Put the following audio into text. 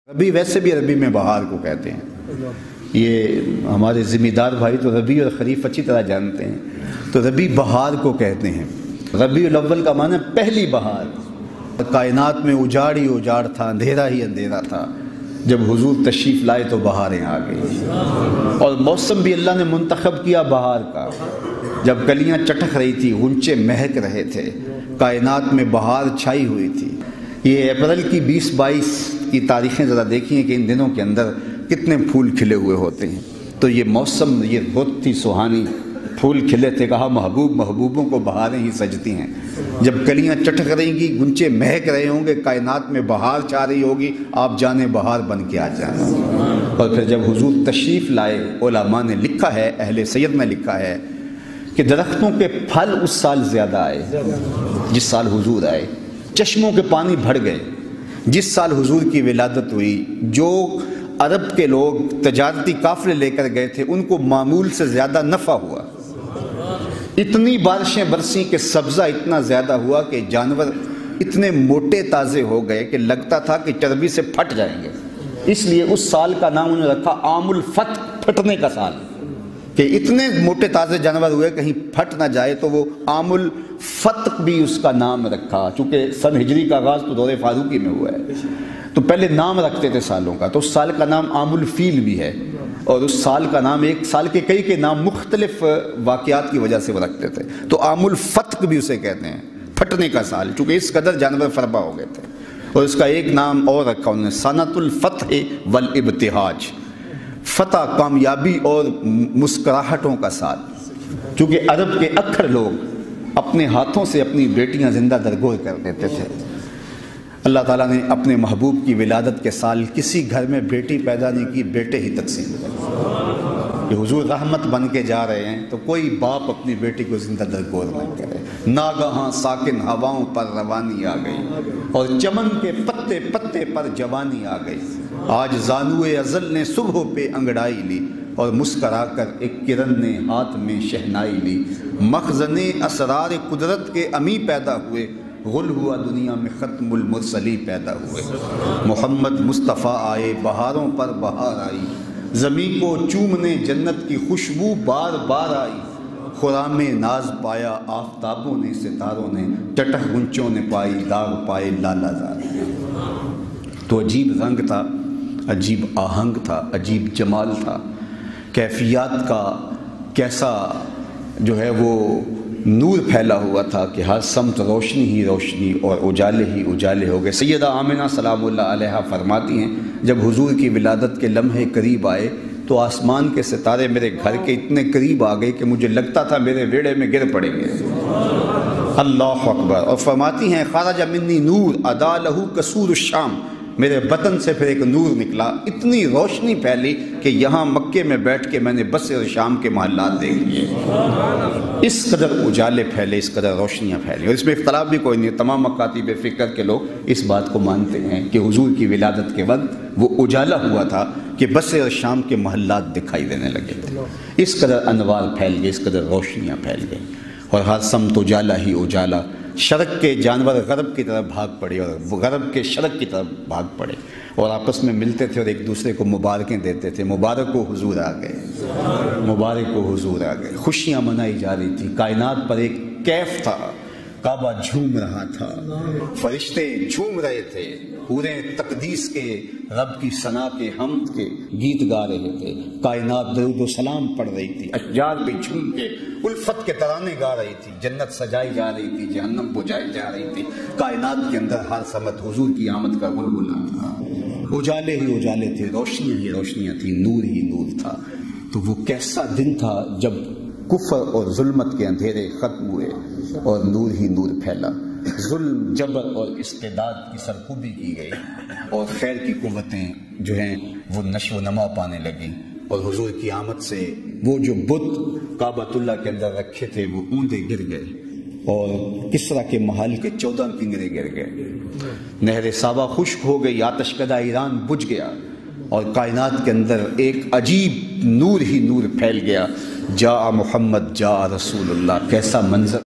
ربیع ویسے بھی عربی میں بہار کو کہتے ہیں. یہ ہمارے ذمہ دار بھائی تو ربیع اور خریف اچھی طرح جانتے ہیں. تو ربیع بہار کو کہتے ہیں. ربیع الاول کا معنی پہلی بہار. کائنات میں اجاڑ ہی اجاڑ تھا، اندھیرا ہی اندھیرا تھا. جب حضور تشریف لائے تو بہاریں آ گئی، اور موسم بھی اللہ نے منتخب کیا بہار کا. جب کلیاں چٹک رہی تھی، غنچے مہک رہے تھے، کائنات میں بہار چھائی ہوئی تھی. یہ اپریل کی 20-22 کی تاریخیں ذرا دیکھیں کہ ان دنوں کے اندر کتنے پھول کھلے ہوئے ہوتے ہیں. تو یہ موسم، یہ رت تھی سہانی، پھول کھلے تھے. کہا محبوبوں کو بہاریں ہی سجتی ہیں. جب کلیاں چٹک رہیں گی، گنچے مہک رہے ہوں گے، کائنات میں بہار چھا رہی ہوگی، آپ جانے بہار بن کے آ جانا. اور پھر جب حضور تشریف لائے، علماء نے لکھا ہے، اہل سید نے لکھا ہے کہ درختوں کے پھل اس سال زیادہ آئے جس سال حضور آئے. چشموں کے پانی بڑھ گئے جس سال حضور کی ولادت ہوئی. جو عرب کے لوگ تجارتی قافلے لے کر گئے تھے، ان کو معمول سے زیادہ نفع ہوا. اتنی بارشیں برسیں کہ سبزہ اتنا زیادہ ہوا کہ جانور اتنے موٹے تازے ہو گئے کہ لگتا تھا کہ چربی سے پھٹ جائیں گے. اس لیے اس سال کا نام انہوں نے رکھا عام الفتح، پھٹنے کا سال، کہ اتنے موٹے تازے جانور ہوئے کہیں پھٹ نہ جائے. تو وہ عام الفتح بھی اس کا نام رکھا، چونکہ سن ہجری کا آغاز تو دور فاروقی میں ہوا ہے. تو پہلے نام رکھتے تھے سالوں کا. تو اس سال کا نام عام الفیل بھی ہے، اور اس سال کا نام، ایک سال کے کئی نام مختلف واقعات کی وجہ سے وہ رکھتے تھے. تو عام الفتح بھی اسے کہتے ہیں، پھٹنے کا سال، چونکہ اس قدر جانور فربا ہو گئے تھے. اور اس کا ایک نام اور رکھا انہوں نے، سنۃ الفتح والابتہاج، فتح، کامیابی اور مسکراہٹوں کا سال. چونکہ عرب کے اکثر لوگ اپنے ہاتھوں سے اپنی بیٹیاں زندہ درگور کر دیتے تھے. اللہ تعالیٰ نے اپنے محبوب کی ولادت کے سال کسی گھر میں بیٹی پیدا نہیں کی، بیٹے ہی تقسیم کرے. کہ حضور رحمت بن کے جا رہے ہیں تو کوئی باپ اپنی بیٹی کو زندہ درگور نہ کرے. ناگہاں ساکن ہواؤں پر روانی آ گئی، اور چمن کے پتے پتے پر جوانی آ گئی. آج زانوئے ازل نے صبح پہ انگڑائی لی، اور مسکرا کر ایک کرن نے ہاتھ میں شہنائی لی. مخزن اسرار قدرت کے امی پیدا ہوئے، غل ہوا دنیا میں ختم المرسلی پیدا ہوئے. محمد مصطفیٰ آئے، بہاروں پر بہار آئی، زمین کو چومنے جنت کی خوشبو بار بار آئی. خرام ناز پایا آفتابوں نے، ستاروں نے، چٹخ گنچوں نے پائی، داغ پائے لالا زار. تو عجیب رنگ تھا، عجیب آہنگ تھا، عجیب جمال تھا. کیفیات کا کیسا جو ہے وہ نور پھیلا ہوا تھا کہ ہر سمت روشنی ہی روشنی اور اجالے ہی اجالے ہو گئے. سیدہ آمنہ سلام اللہ علیہا فرماتی ہیں، جب حضور کی ولادت کے لمحے قریب آئے تو آسمان کے ستارے میرے گھر کے اتنے قریب آ گئے کہ مجھے لگتا تھا میرے ویڑے میں گر پڑیں گے. اللہ اکبر. اور فرماتی ہیں، خرج منی نور ادا لہو قصور الشام، میرے بدن سے پھر ایک نور نکلا، اتنی روشنی پھیلی کہ یہاں مکے میں بیٹھ کے میں نے بصرے اور شام کے محلات دیکھ لیے. اس قدر اجالے پھیلے، اس قدر روشنیاں پھیلی. اور اس میں اختلاف بھی کوئی نہیں، تمام مکاتب فکر کے لوگ اس بات کو مانتے ہیں کہ حضور کی ولادت کے وقت وہ اجالا ہوا تھا کہ بصرے اور شام کے محلات دکھائی دینے لگے تھے. اس قدر انوار پھیل گئے، اس قدر روشنیاں پھیل گئی، اور ہر سمت اجالا ہی اجالا. شرق کے جانور غرب کی طرف بھاگ پڑے، اور غرب کے شرق کی طرف بھاگ پڑے، اور آپس میں ملتے تھے اور ایک دوسرے کو مبارکیں دیتے تھے. مبارک ہو حضور آ گئے، مبارک ہو حضور آ گئے. خوشیاں منائی جا رہی تھی، کائنات پر ایک کیف تھا. کعبہ جھوم رہا تھا، فرشتے جھوم رہے تھے، پورے تقدیس کے، رب کی ثنا کے، حمد کے گیت گا رہے تھے. کائنات درود و سلام پڑھ رہی تھی، اشجار پہ جھوم کے الفت کے ترانے گا رہی تھی. جنت سجائی جا رہی تھی، جہنم بجھائی جا رہی تھی. کائنات کے اندر ہر سمت حضور کی آمد کا غلغلہ تھا. اجالے ہی اجالے تھے، روشنیاں ہی روشنیاں تھیں، نور ہی نور تھا. تو وہ کیسا دن تھا جب کفر اور ظلمت کے اندھیرے ختم ہوئے اور نور ہی نور پھیلا. ظلم، جبر اور استبداد کی سرکوبی کی گئی، اور خیر کی قوتیں جو ہیں وہ نشو و نما پانے لگیں. اور حضور کی آمد سے وہ جو بت کعبۃ اللہ کے اندر رکھے تھے وہ اوندے گر گئے، اور کسریٰ کے محل کے 14 کنگرے گر گئے. نہر سابا خشک ہو گئی، آتش کدہ ایران بجھ گیا، اور کائنات کے اندر ایک عجیب نور ہی نور پھیل گیا. جاء محمد جاء رسول اللہ. کیسا منظر!